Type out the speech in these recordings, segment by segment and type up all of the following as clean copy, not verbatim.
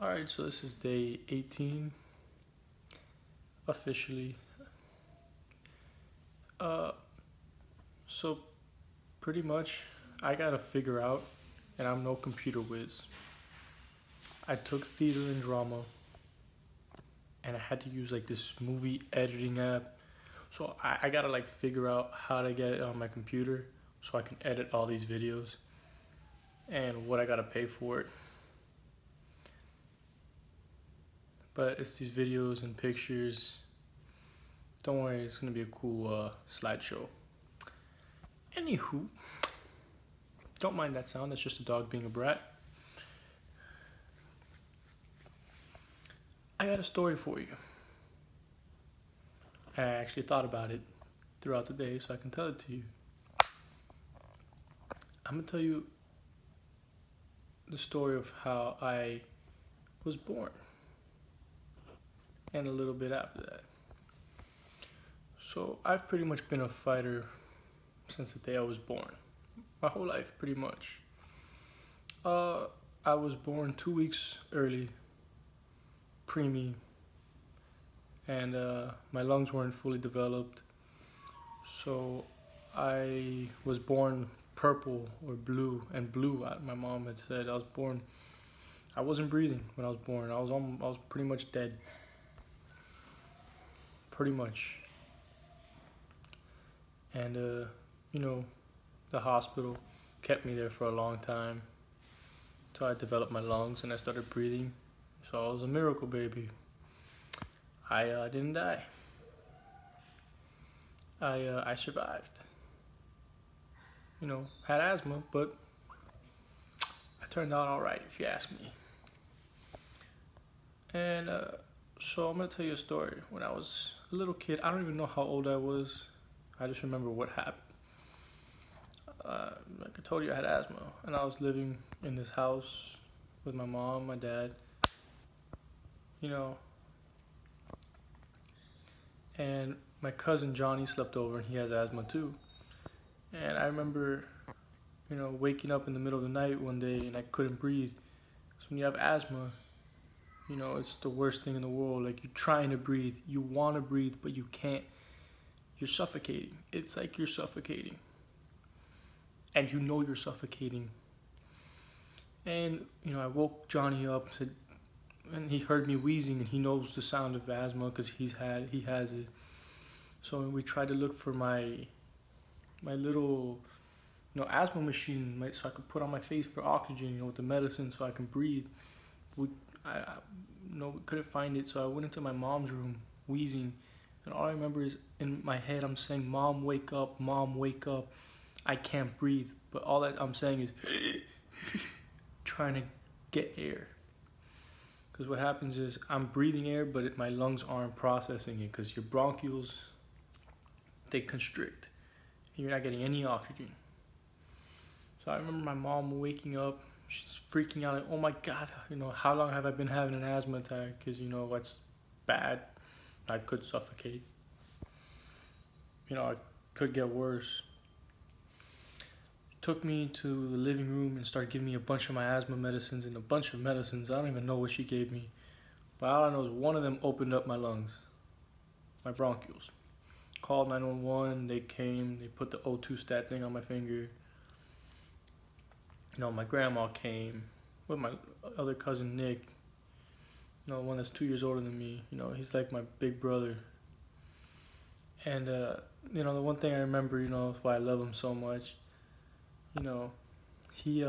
Alright, so this is day 18 officially. Uh, so pretty much I gotta figure out, and I'm no computer whiz. I took theater and drama, and I had to use like this movie editing app. So I gotta like figure out how to get it on my computer so I can edit all these videos and what I gotta pay for it. But it's these videos and pictures. Don't worry, it's gonna be a cool slideshow. Anywho, don't mind that sound, that's just a dog being a brat. I got a story for you. I actually thought about it throughout the day so I can tell it to you. I'm gonna tell you the story of how I was born and a little bit after that. So I've pretty much been a fighter since the day I was born. My whole life, pretty much. I was born 2 weeks early, preemie, and my lungs weren't fully developed. So I was born purple or blue, and blue. My mom had said I was born. I wasn't breathing when I was born. I was pretty much dead. Pretty much. And the hospital kept me there for a long time until I developed my lungs and I started breathing. So I was a miracle baby. I didn't die. I survived. Had asthma, but I turned out all right, if you ask me. And so I'm gonna tell you a story. When I was a little kid, I don't even know how old I was. I just remember what happened. Like I told you, I had asthma, and I was living in this house with my mom, my dad. And my cousin Johnny slept over, and he has asthma too. And I remember, waking up in the middle of the night one day, and I couldn't breathe. So when you have asthma, it's the worst thing in the world. Like, you're trying to breathe, you want to breathe, but you can't. You're suffocating. It's like you're suffocating. And you're suffocating. And, I woke Johnny up, and he heard me wheezing, and he knows the sound of asthma because he has it. So we tried to look for my little, asthma machine, so I could put on my face for oxygen, with the medicine so I can breathe. We couldn't find it, so I went into my mom's room wheezing, and all I remember is in my head I'm saying, "Mom, wake up! Mom, wake up! I can't breathe." But all that I'm saying is trying to get air. Because what happens is I'm breathing air, but my lungs aren't processing it because your bronchioles, they constrict. And you're not getting any oxygen. So I remember my mom waking up. She's freaking out like, "Oh my God, how long have I been having an asthma attack?" Because, what's bad. I could suffocate. I could get worse. Took me to the living room and started giving me a bunch of my asthma medicines and a bunch of medicines. I don't even know what she gave me. But all I know is one of them opened up my lungs, my bronchioles. Called 911, they came, they put the O2 stat thing on my finger. My grandma came with my other cousin Nick, one that's 2 years older than me. He's like my big brother. And, the one thing I remember, why I love him so much, he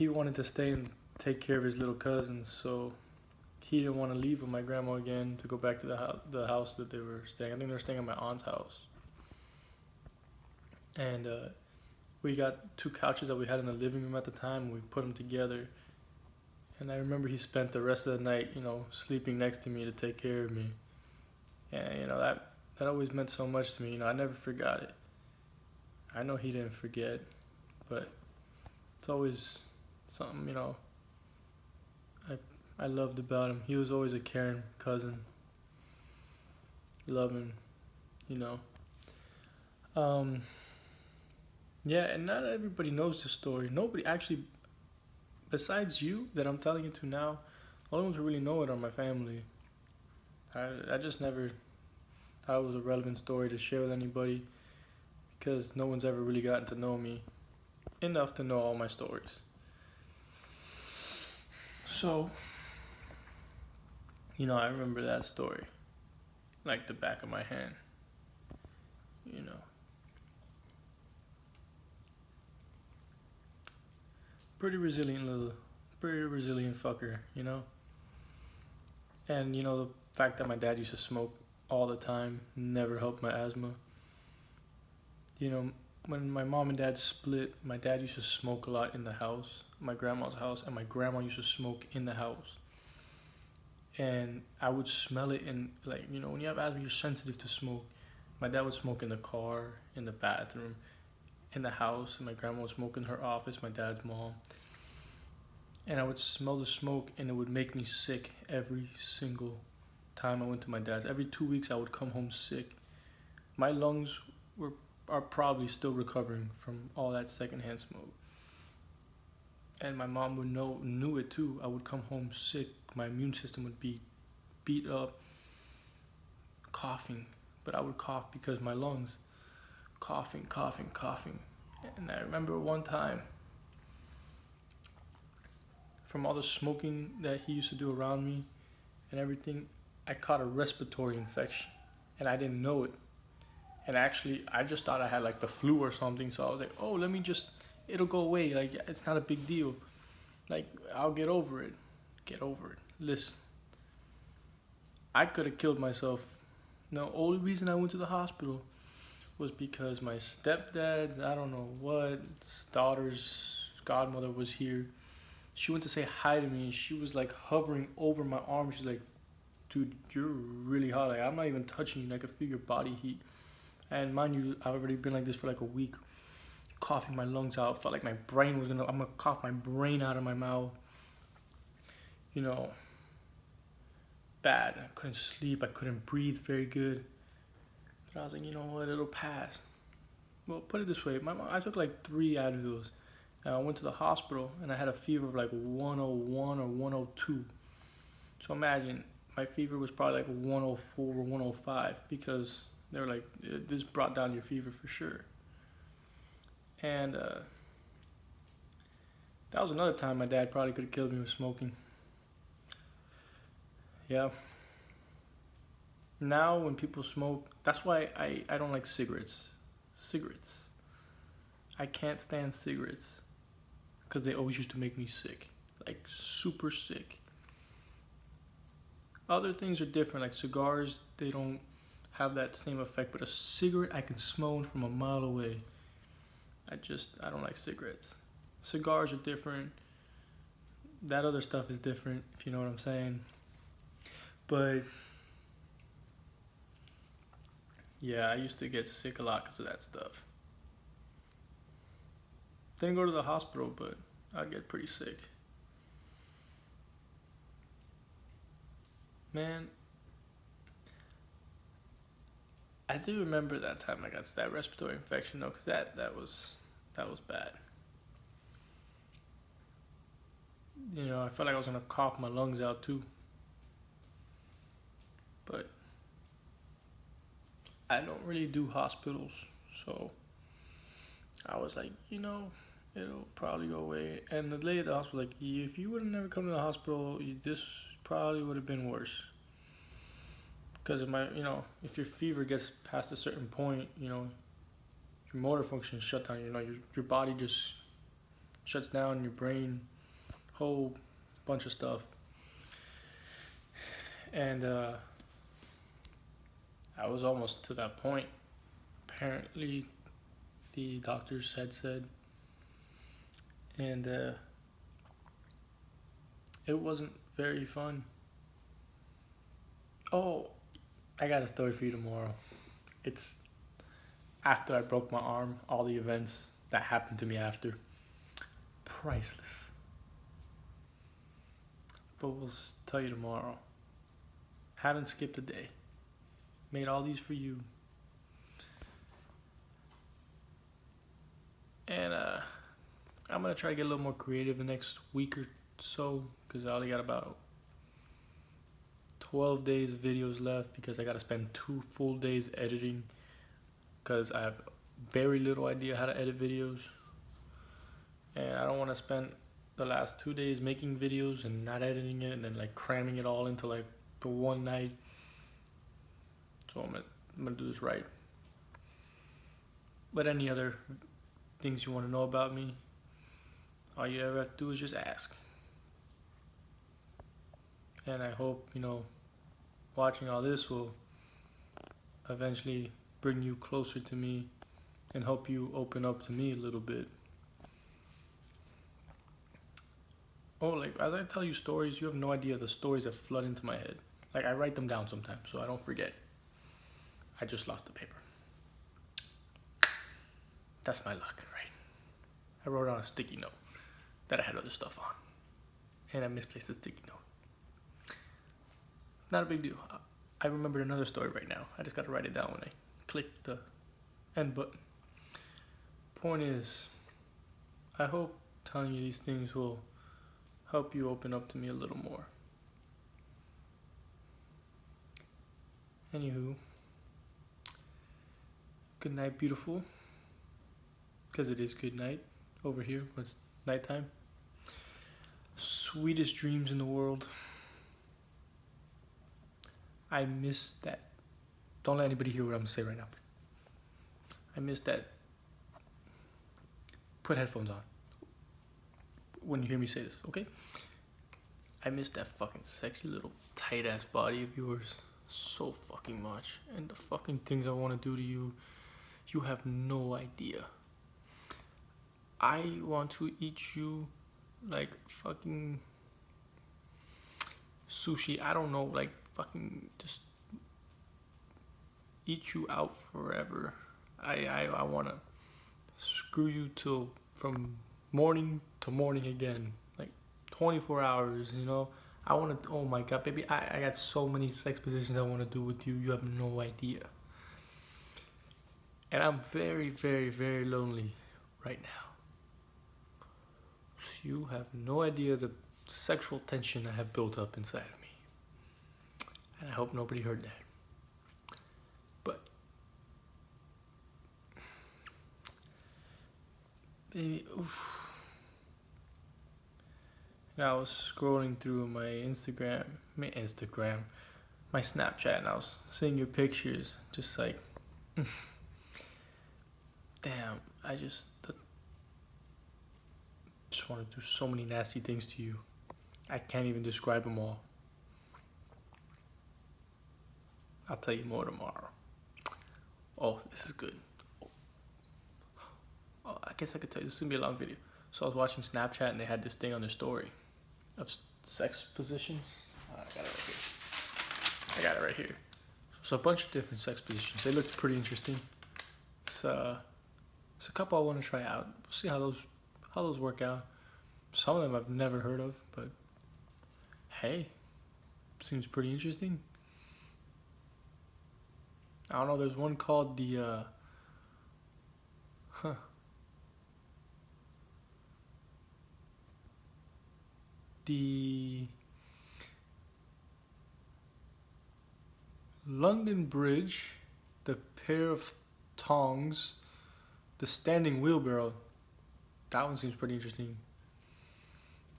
wanted to stay and take care of his little cousins, so he didn't want to leave with my grandma again to go back to the house that they were staying. I think they were staying at my aunt's house. And we got 2 couches that we had in the living room at the time, and we put them together. And I remember he spent the rest of the night, sleeping next to me to take care of me. And, that always meant so much to me. I never forgot it. I know he didn't forget, but it's always something, I loved about him. He was always a caring cousin. Loving, Yeah, and not everybody knows this story. Nobody actually, besides you that I'm telling it to now, the only ones who really know it are my family. I just never thought it was a relevant story to share with anybody because no one's ever really gotten to know me enough to know all my stories. So, I remember that story like the back of my hand. Pretty resilient fucker. And the fact that my dad used to smoke all the time never helped my asthma. When my mom and dad split, my dad used to smoke a lot in the house, my grandma's house, and my grandma used to smoke in the house. And I would smell it, and when you have asthma, you're sensitive to smoke. My dad would smoke in the car, in the bathroom, in the house, and my grandma would smoke in her office, my dad's mom. And I would smell the smoke, and it would make me sick every single time I went to my dad's. Every 2 weeks, I would come home sick. My lungs are probably still recovering from all that secondhand smoke. And my mom knew it too. I would come home sick. My immune system would be beat up, coughing. But I would cough because my lungs, coughing. And I remember one time, from all the smoking that he used to do around me and everything, I caught a respiratory infection. And I didn't know it. And actually, I just thought I had like the flu or something. So I was like, oh, it'll go away. Like, it's not a big deal. Like, I'll get over it. Listen, I could have killed myself. The only reason I went to the hospital was because my stepdad's, I don't know what, daughter's godmother was here. She went to say hi to me, and she was like hovering over my arm. She's like, dude, you're really hot. Like, I'm not even touching you. I can feel your body heat. And mind you, I've already been like this for like a week, coughing my lungs out. Felt like I'm gonna cough my brain out of my mouth. Bad. I couldn't sleep. I couldn't breathe very good. But I was like, you know what, it'll pass. Well, put it this way, I took like 3 Advils. And I went to the hospital, and I had a fever of like 101 or 102. So imagine, my fever was probably like 104 or 105 because they were like, this brought down your fever for sure. And that was another time my dad probably could have killed me with smoking. Yeah. Now when people smoke, that's why I don't like cigarettes. I can't stand cigarettes because they always used to make me sick, like super sick. Other things are different, like cigars, they don't have that same effect, but a cigarette I can smell from a mile away. I don't like cigarettes. Cigars are different. That other stuff is different, if you know what I'm saying. But yeah, I used to get sick a lot because of that stuff. Didn't go to the hospital, but I'd get pretty sick. Man, I do remember that time I got that respiratory infection though, because that was bad. I felt like I was gonna cough my lungs out too. But I don't really do hospitals, so I was like, it'll probably go away. And the lady at the hospital was like, if you would have never come to the hospital, this probably would have been worse. Because if your fever gets past a certain point, your motor function is shut down. Your body just shuts down, your brain, whole bunch of stuff. And I was almost to that point. Apparently, the doctors had said. And it wasn't very fun. Oh, I got a story for you tomorrow. It's after I broke my arm, all the events that happened to me after. Priceless. But we'll tell you tomorrow. Haven't skipped a day. Made all these for you. And I'm gonna try to get a little more creative the next week or so, because I only got about 12 days of videos left, because I gotta spend 2 full days editing, because I have very little idea how to edit videos, and I don't want to spend the last 2 days making videos and not editing it, and then like cramming it all into like the one night. So I'm gonna do this right. But any other things you want to know about me, all you ever have to do is just ask. And I hope, watching all this will eventually bring you closer to me and help you open up to me a little bit. Oh, like as I tell you stories, you have no idea the stories that flood into my head. Like I write them down sometimes so I don't forget. I just lost the paper. That's my luck, right? I wrote it on a sticky note that I had other stuff on, and I misplaced the sticky note. Not a big deal. I remembered another story right now. I just gotta write it down when I click the end button. Point is, I hope telling you these things will help you open up to me a little more. Anywho, good night, beautiful. Because it is good night over here when it's nighttime. Sweetest dreams in the world. I miss that. Don't let anybody hear what I'm gonna say right now. I miss that. Put headphones on when you hear me say this, okay? I miss that fucking sexy little tight ass body of yours so fucking much. And the fucking things I want to do to you, you have no idea. I want to eat you like fucking sushi. I don't know, like fucking just eat you out forever. I want to screw you till from morning to morning again, like 24 hours, I want to, oh my god, baby, I got so many sex positions I want to do with you. You have no idea. And I'm very, very, very lonely right now. So you have no idea the sexual tension I have built up inside of me. And I hope nobody heard that. But, baby, oof. I was scrolling through my my Snapchat, and I was seeing your pictures, just like, damn, I just want to do so many nasty things to you. I can't even describe them all. I'll tell you more tomorrow. Oh, this is good. Oh, I guess I could tell you, this is gonna be a long video. So I was watching Snapchat and they had this thing on their story of sex positions. I got it right here. So a bunch of different sex positions. They looked pretty interesting. It's a couple I want to try out. We'll see how those work out. Some of them I've never heard of, but hey, seems pretty interesting. I don't know. There's one called the London Bridge, the pair of tongs, the standing wheelbarrow. That one seems pretty interesting.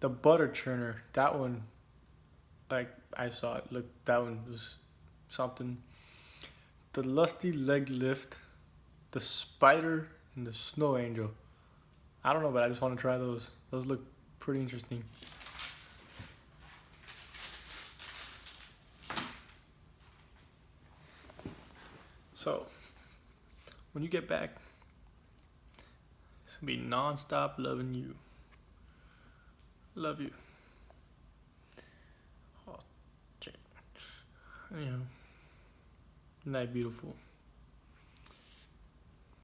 The butter churner, that one, like I saw it. Look, that one was something. The lusty leg lift, the spider, and the snow angel. I don't know, but I just want to try those. Those look pretty interesting. So, when you get back, it's gonna be non-stop loving you. Love you. Oh, shit. Night, beautiful.